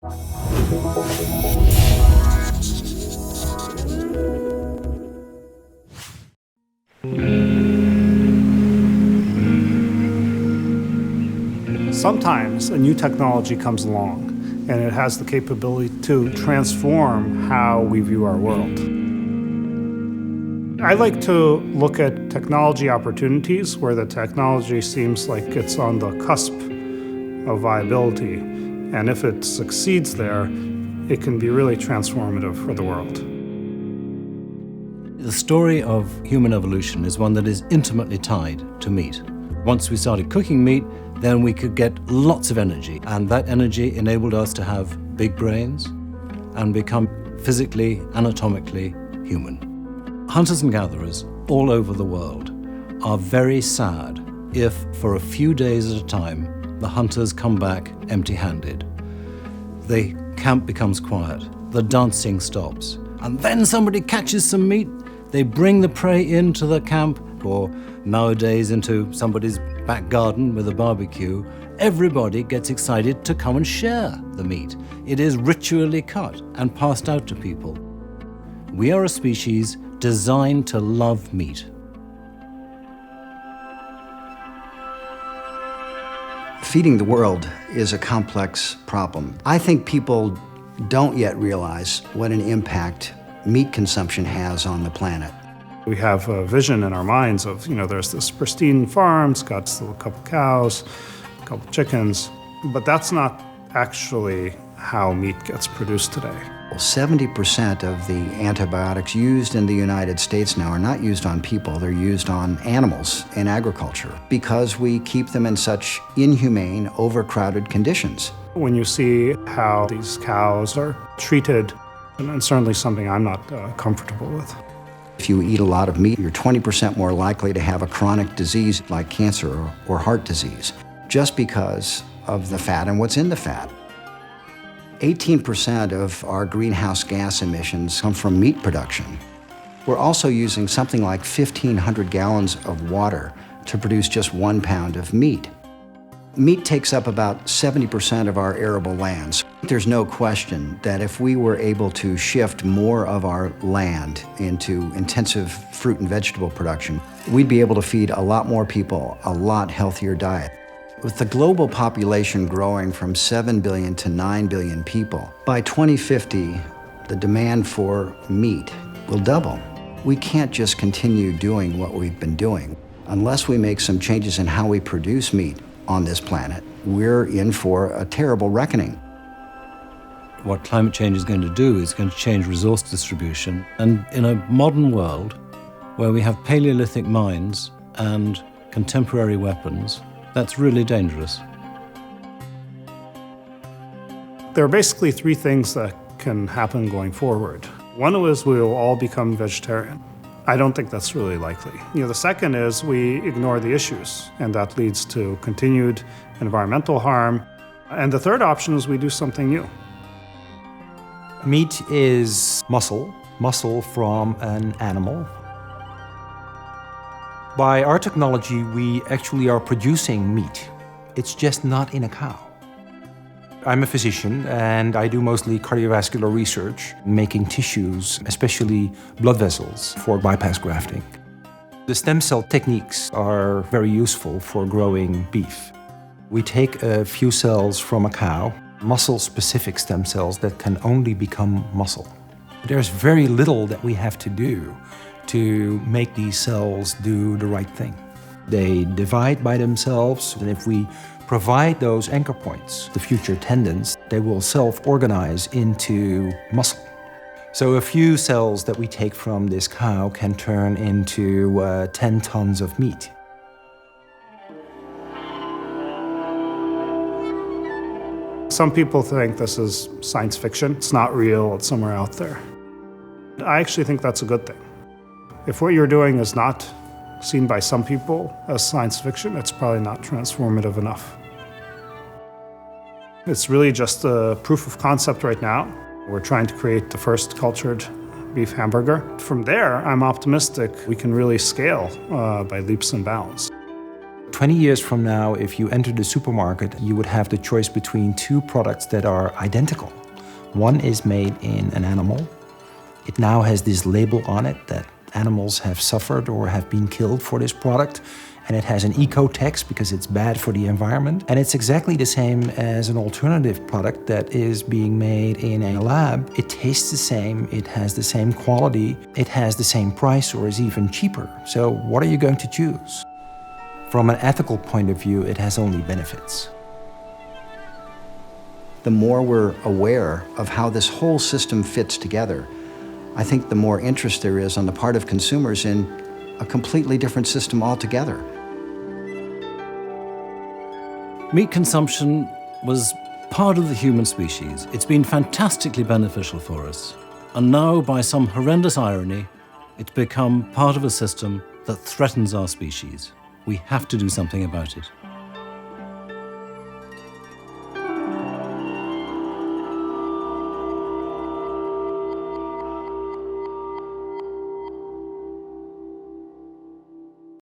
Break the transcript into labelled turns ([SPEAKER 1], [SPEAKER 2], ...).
[SPEAKER 1] Sometimes a new technology comes along and it has the capability to transform how we view our world. I like to look at technology opportunities where the technology seems like it's on the cusp of viability, and if it succeeds there, it can be really transformative for the world.
[SPEAKER 2] The story of human evolution is one that is intimately tied to meat. Once we started cooking meat, then we could get lots of energy, and that energy enabled us to have big brains and become physically, anatomically human. Hunters and gatherers all over the world are very sad if, for a few days at a time, the hunters come back empty-handed. The camp becomes quiet, the dancing stops, and then somebody catches some meat. They bring the prey into the camp, or nowadays into somebody's back garden with a barbecue. Everybody gets excited to come and share the meat. It is ritually cut and passed out to people. We are a species designed to love meat.
[SPEAKER 3] Feeding the world is a complex problem. I think people don't yet realize what an impact meat consumption has on the planet.
[SPEAKER 1] We have a vision in our minds of, there's this pristine farm, it's got a couple cows, a couple chickens, but that's not actually how meat gets produced today.
[SPEAKER 3] 70% of the antibiotics used in the United States now are not used on people, they're used on animals in agriculture because we keep them in such inhumane, overcrowded conditions.
[SPEAKER 1] When you see how these cows are treated, and certainly something I'm not comfortable with.
[SPEAKER 3] If you eat a lot of meat, you're 20% more likely to have a chronic disease like cancer or heart disease, just because of the fat and what's in the fat. 18% of our greenhouse gas emissions come from meat production. We're also using something like 1,500 gallons of water to produce just 1 pound of meat. Meat takes up about 70% of our arable lands. There's no question that if we were able to shift more of our land into intensive fruit and vegetable production, we'd be able to feed a lot more people a lot healthier diet. With the global population growing from 7 billion to 9 billion people, by 2050, the demand for meat will double. We can't just continue doing what we've been doing. Unless we make some changes in how we produce meat on this planet, we're in for a terrible reckoning.
[SPEAKER 2] What climate change is going to do is going to change resource distribution. And in a modern world where we have Paleolithic mines and contemporary weapons, that's really dangerous.
[SPEAKER 1] There are basically 3 things that can happen going forward. One is we will all become vegetarian. I don't think that's really likely. The second is we ignore the issues, and that leads to continued environmental harm. And the third option is we do something new.
[SPEAKER 4] Meat is muscle from an animal. By our technology, we actually are producing meat. It's just not in a cow. I'm a physician, and I do mostly cardiovascular research, making tissues, especially blood vessels, for bypass grafting. The stem cell techniques are very useful for growing beef. We take a few cells from a cow, muscle-specific stem cells that can only become muscle. There's very little that we have to do to make these cells do the right thing. They divide by themselves, and if we provide those anchor points, the future tendons, they will self-organize into muscle. So a few cells that we take from this cow can turn into 10 tons of meat.
[SPEAKER 1] Some people think this is science fiction. It's not real, it's somewhere out there. I actually think that's a good thing. If what you're doing is not seen by some people as science fiction, it's probably not transformative enough. It's really just a proof of concept right now. We're trying to create the first cultured beef hamburger. From there, I'm optimistic we can really scale by leaps and bounds.
[SPEAKER 4] 20 years from now, if you enter the supermarket, you would have the choice between two products that are identical. One is made in an animal. It now has this label on it that animals have suffered or have been killed for this product. And it has an eco tax because it's bad for the environment. And it's exactly the same as an alternative product that is being made in a lab. It tastes the same, it has the same quality, it has the same price or is even cheaper. So what are you going to choose? From an ethical point of view, it has only benefits.
[SPEAKER 3] The more we're aware of how this whole system fits together, I think the more interest there is on the part of consumers in a completely different system altogether.
[SPEAKER 2] Meat consumption was part of the human species. It's been fantastically beneficial for us. And now, by some horrendous irony, it's become part of a system that threatens our species. We have to do something about it.